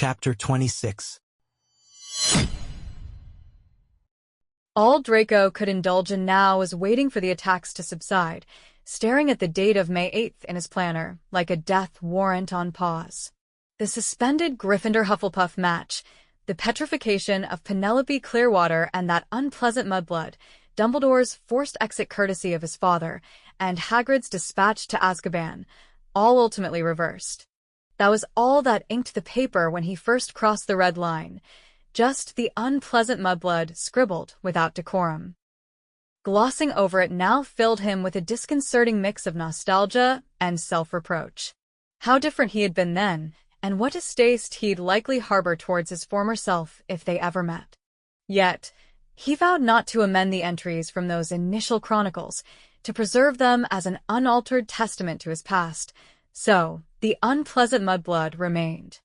Chapter 26. All Draco could indulge in now was waiting for the attacks to subside, staring at the date of May 8th in his planner, like a death warrant on pause. The suspended Gryffindor-Hufflepuff match, the petrification of Penelope Clearwater and that unpleasant mudblood, Dumbledore's forced exit courtesy of his father, and Hagrid's dispatch to Azkaban, all ultimately reversed. That was all that inked the paper when he first crossed the red line, just the unpleasant mudblood scribbled without decorum. Glossing over it now filled him with a disconcerting mix of nostalgia and self-reproach. How different he had been then, and what distaste he'd likely harbor towards his former self if they ever met. Yet, he vowed not to amend the entries from those initial chronicles, to preserve them as an unaltered testament to his past, so the unpleasant mudblood remained.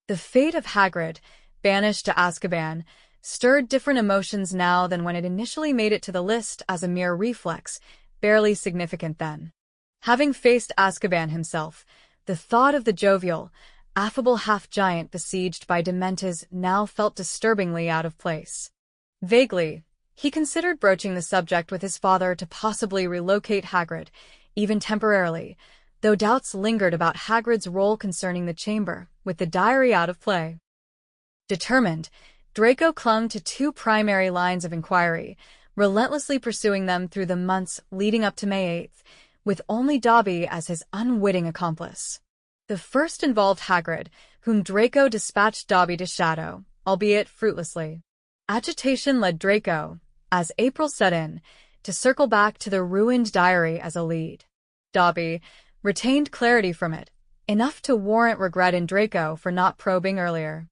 The fate of Hagrid, banished to Azkaban, stirred different emotions now than when it initially made it to the list as a mere reflex, barely significant then. Having faced Azkaban himself, the thought of the jovial, affable half-giant besieged by Dementors now felt disturbingly out of place. Vaguely, he considered broaching the subject with his father to possibly relocate Hagrid, even temporarily, though doubts lingered about Hagrid's role concerning the chamber, with the diary out of play. Determined, Draco clung to two primary lines of inquiry, relentlessly pursuing them through the months leading up to May 8th, with only Dobby as his unwitting accomplice. The first involved Hagrid, whom Draco dispatched Dobby to shadow, albeit fruitlessly. Agitation led Draco, as April set in, to circle back to the ruined diary as a lead. Dobby retained clarity from it, enough to warrant regret in Draco for not probing earlier.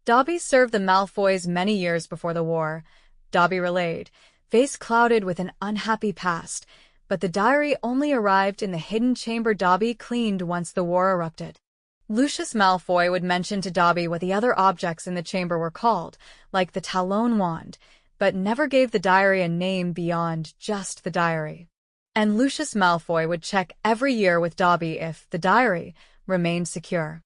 Dobby served the Malfoys many years before the war, Dobby relayed, face clouded with an unhappy past, but the diary only arrived in the hidden chamber Dobby cleaned once the war erupted. Lucius Malfoy would mention to Dobby what the other objects in the chamber were called, like the Talon wand, but never gave the diary a name beyond just the diary. And Lucius Malfoy would check every year with Dobby if the diary remained secure.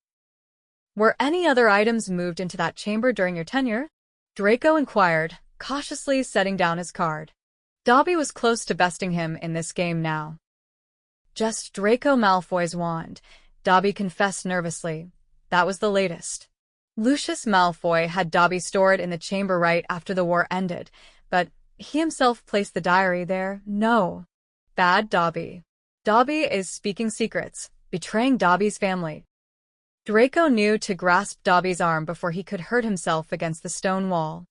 "Were any other items moved into that chamber during your tenure?" Draco inquired, cautiously setting down his card. Dobby was close to besting him in this game now. "Just Draco Malfoy's wand," Dobby confessed nervously. That was the latest. Lucius Malfoy had Dobby stored in the chamber right after the war ended, but he himself placed the diary there. No. Bad Dobby. Dobby is speaking secrets, betraying Dobby's family. Draco knew to grasp Dobby's arm before he could hurt himself against the stone wall.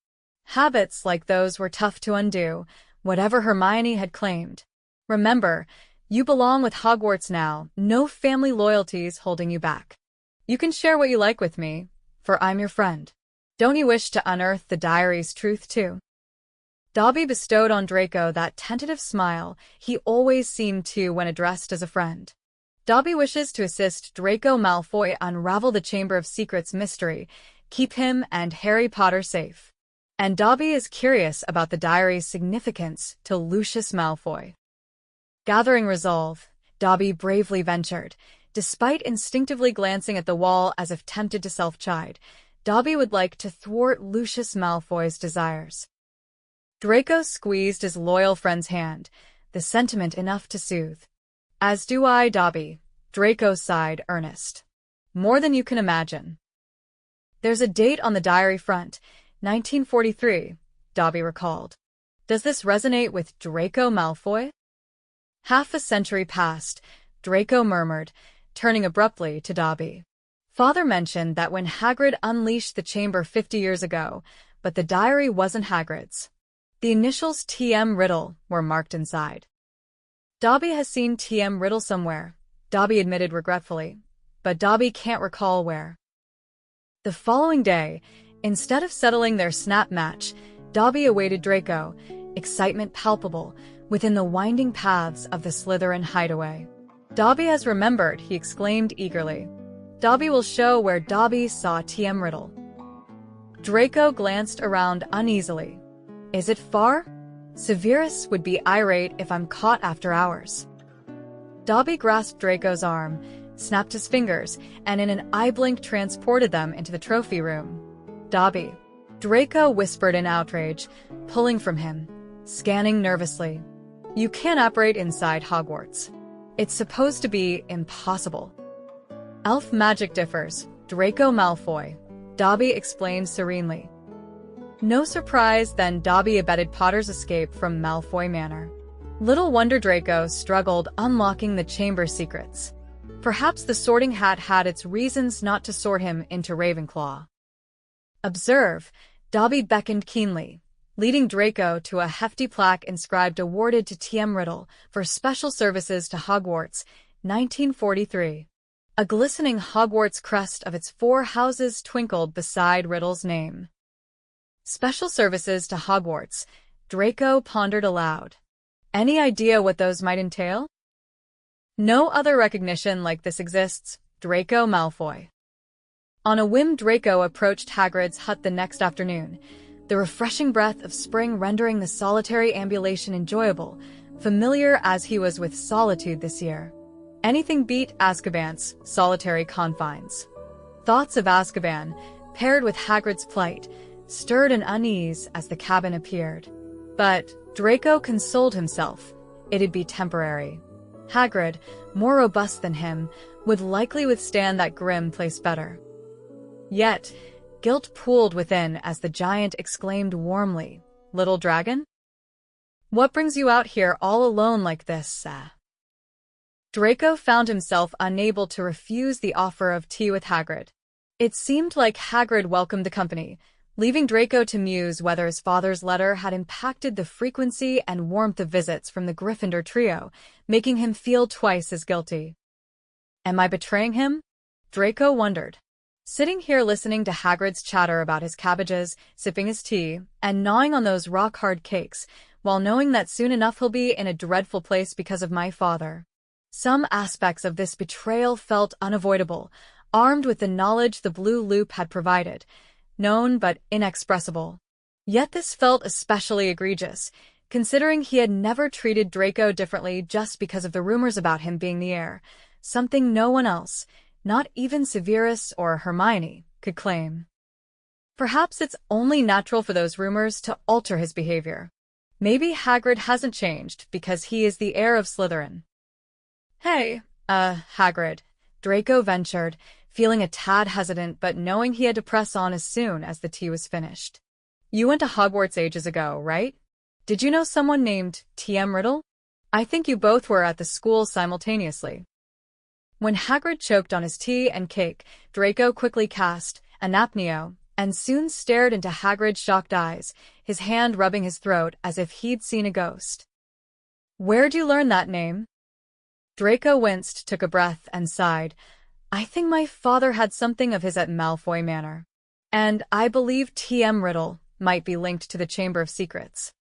Habits like those were tough to undo, whatever Hermione had claimed. Remember, you belong with Hogwarts now, no family loyalties holding you back. You can share what you like with me, for I'm your friend. Don't you wish to unearth the diary's truth too? Dobby bestowed on Draco that tentative smile he always seemed to when addressed as a friend. Dobby wishes to assist Draco Malfoy unravel the Chamber of Secrets mystery, keep him and Harry Potter safe. And Dobby is curious about the diary's significance to Lucius Malfoy. Gathering resolve, Dobby bravely ventured. Despite instinctively glancing at the wall as if tempted to self-chide, Dobby would like to thwart Lucius Malfoy's desires. Draco squeezed his loyal friend's hand, the sentiment enough to soothe. "As do I, Dobby," Draco sighed, earnest. "More than you can imagine." "There's a date on the diary front, 1943, Dobby recalled. "Does this resonate with Draco Malfoy?" "Half a century passed," Draco murmured, turning abruptly to Dobby. "Father mentioned that when Hagrid unleashed the chamber 50 years ago, but the diary wasn't Hagrid's. The initials T.M. Riddle were marked inside." "Dobby has seen T.M. Riddle somewhere," Dobby admitted regretfully, "but Dobby can't recall where." The following day, instead of settling their snap match, Dobby awaited Draco, excitement palpable, within the winding paths of the Slytherin hideaway. "Dobby has remembered," he exclaimed eagerly. "Dobby will show where Dobby saw T.M. Riddle." Draco glanced around uneasily. "Is it far? Severus would be irate if I'm caught after hours." Dobby grasped Draco's arm, snapped his fingers, and in an eye blink transported them into the trophy room. Dobby, Draco whispered in outrage, pulling from him, scanning nervously. You can't operate inside Hogwarts. It's supposed to be impossible. Elf magic differs, Draco Malfoy, Dobby explained serenely. No surprise then Dobby abetted Potter's escape from Malfoy Manor. Little wonder Draco struggled unlocking the chamber's secrets. Perhaps the Sorting Hat had its reasons not to sort him into Ravenclaw. Observe, Dobby beckoned keenly, leading Draco to a hefty plaque inscribed awarded to T.M. Riddle for special services to Hogwarts, 1943. A glistening Hogwarts crest of its 4 houses twinkled beside Riddle's name. Special services to Hogwarts, Draco pondered aloud. Any idea what those might entail? No other recognition like this exists, Draco Malfoy. On a whim Draco approached Hagrid's hut the next afternoon, the refreshing breath of spring rendering the solitary ambulation enjoyable, familiar as he was with solitude this year. Anything beat Azkaban's solitary confines. Thoughts of Azkaban, paired with Hagrid's plight, stirred an unease as the cabin appeared. But Draco consoled himself. It'd be temporary. Hagrid, more robust than him, would likely withstand that grim place better. Yet, guilt pooled within as the giant exclaimed warmly, "Little dragon? What brings you out here all alone like this, Draco found himself unable to refuse the offer of tea with Hagrid. It seemed like Hagrid welcomed the company, leaving Draco to muse whether his father's letter had impacted the frequency and warmth of visits from the Gryffindor trio, making him feel twice as guilty. Am I betraying him? Draco wondered. Sitting here listening to Hagrid's chatter about his cabbages, sipping his tea, and gnawing on those rock-hard cakes, while knowing that soon enough he'll be in a dreadful place because of my father. Some aspects of this betrayal felt unavoidable, armed with the knowledge the blue loop had provided, known but inexpressible. Yet this felt especially egregious, considering he had never treated Draco differently just because of the rumors about him being the heir, something no one else, not even Severus or Hermione, could claim. Perhaps it's only natural for those rumors to alter his behavior. Maybe Hagrid hasn't changed because he is the heir of Slytherin. Hey, Hagrid, Draco ventured, feeling a tad hesitant but knowing he had to press on as soon as the tea was finished. You went to Hogwarts ages ago, right? Did you know someone named T.M. Riddle? I think you both were at the school simultaneously. When Hagrid choked on his tea and cake, Draco quickly cast an apneo and soon stared into Hagrid's shocked eyes, his hand rubbing his throat as if he'd seen a ghost. Where'd you learn that name? Draco winced, took a breath, and sighed. I think my father had something of his at Malfoy Manor. And I believe T.M. Riddle might be linked to the Chamber of Secrets.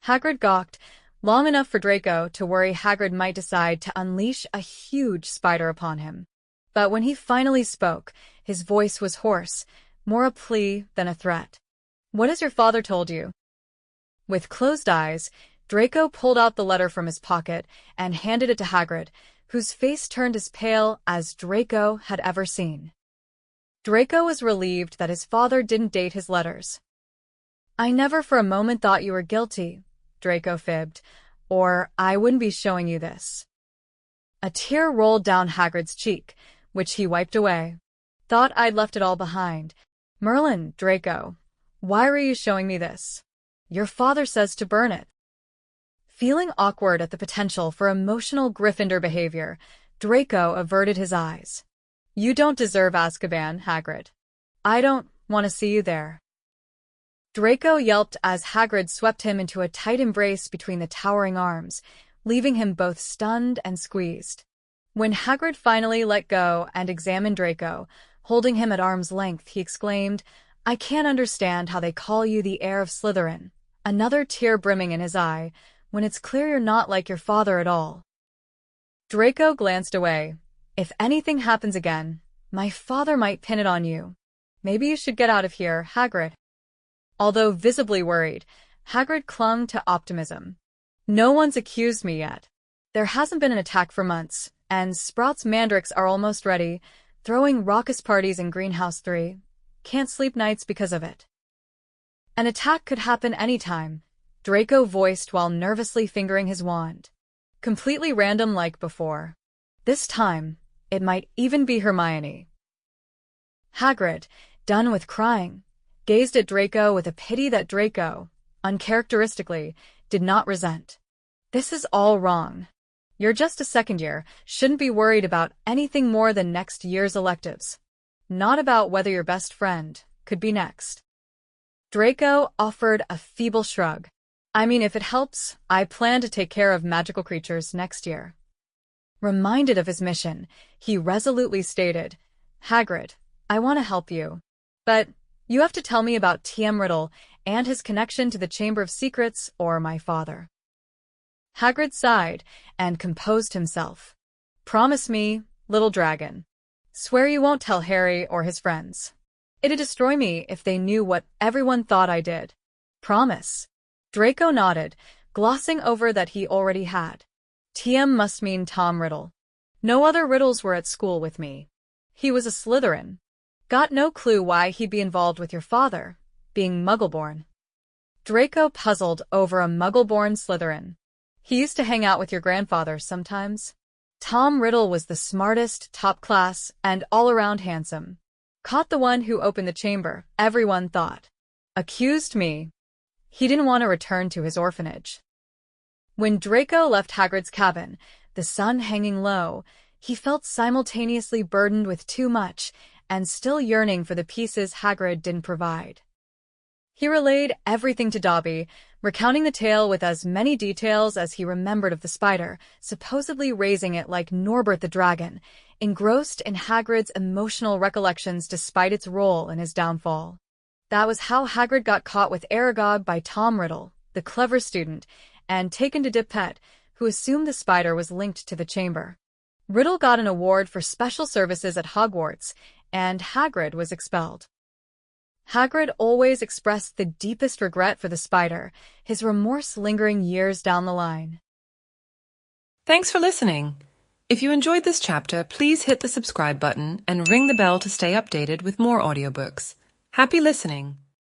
Hagrid gawked, long enough for Draco to worry Hagrid might decide to unleash a huge spider upon him. But when he finally spoke, his voice was hoarse, more a plea than a threat. What has your father told you? With closed eyes, Draco pulled out the letter from his pocket and handed it to Hagrid, whose face turned as pale as Draco had ever seen. Draco was relieved that his father didn't date his letters. I never for a moment thought you were guilty, Draco fibbed, or I wouldn't be showing you this. A tear rolled down Hagrid's cheek, which he wiped away. Thought I'd left it all behind. Merlin, Draco, why were you showing me this? Your father says to burn it. Feeling awkward at the potential for emotional Gryffindor behavior, Draco averted his eyes. You don't deserve Azkaban, Hagrid. I don't want to see you there. Draco yelped as Hagrid swept him into a tight embrace between the towering arms, leaving him both stunned and squeezed. When Hagrid finally let go and examined Draco, holding him at arm's length, he exclaimed, I can't understand how they call you the heir of Slytherin, another tear brimming in his eye, when it's clear you're not like your father at all. Draco glanced away. If anything happens again, my father might pin it on you. Maybe you should get out of here, Hagrid. Although visibly worried, Hagrid clung to optimism. No one's accused me yet. There hasn't been an attack for months, and Sprout's mandrakes are almost ready, throwing raucous parties in Greenhouse 3. Can't sleep nights because of it. An attack could happen anytime, Draco voiced while nervously fingering his wand. Completely random like before. This time, it might even be Hermione. Hagrid, done with crying, gazed at Draco with a pity that Draco, uncharacteristically, did not resent. This is all wrong. You're just a second year, shouldn't be worried about anything more than next year's electives. Not about whether your best friend could be next. Draco offered a feeble shrug. I mean, if it helps, I plan to take care of magical creatures next year. Reminded of his mission, he resolutely stated, Hagrid, I want to help you. But you have to tell me about T.M. Riddle and his connection to the Chamber of Secrets or my father. Hagrid sighed and composed himself. Promise me, little dragon. Swear you won't tell Harry or his friends. It'd destroy me if they knew what everyone thought I did. Promise. Draco nodded, glossing over that he already had. TM must mean Tom Riddle. No other Riddles were at school with me. He was a Slytherin. Got no clue why he'd be involved with your father, being Muggle-born. Draco puzzled over a Muggle-born Slytherin. He used to hang out with your grandfather sometimes. Tom Riddle was the smartest, top-class, and all-around handsome. Caught the one who opened the chamber, everyone thought. Accused me. He didn't want to return to his orphanage. When Draco left Hagrid's cabin, the sun hanging low, he felt simultaneously burdened with too much and still yearning for the pieces Hagrid didn't provide. He relayed everything to Dobby, recounting the tale with as many details as he remembered of the spider, supposedly raising it like Norbert the dragon, engrossed in Hagrid's emotional recollections despite its role in his downfall. That was how Hagrid got caught with Aragog by Tom Riddle, the clever student, and taken to Dippet, who assumed the spider was linked to the chamber. Riddle got an award for special services at Hogwarts, and Hagrid was expelled. Hagrid always expressed the deepest regret for the spider, his remorse lingering years down the line. Thanks for listening. If you enjoyed this chapter, please hit the subscribe button and ring the bell to stay updated with more audiobooks. Happy listening!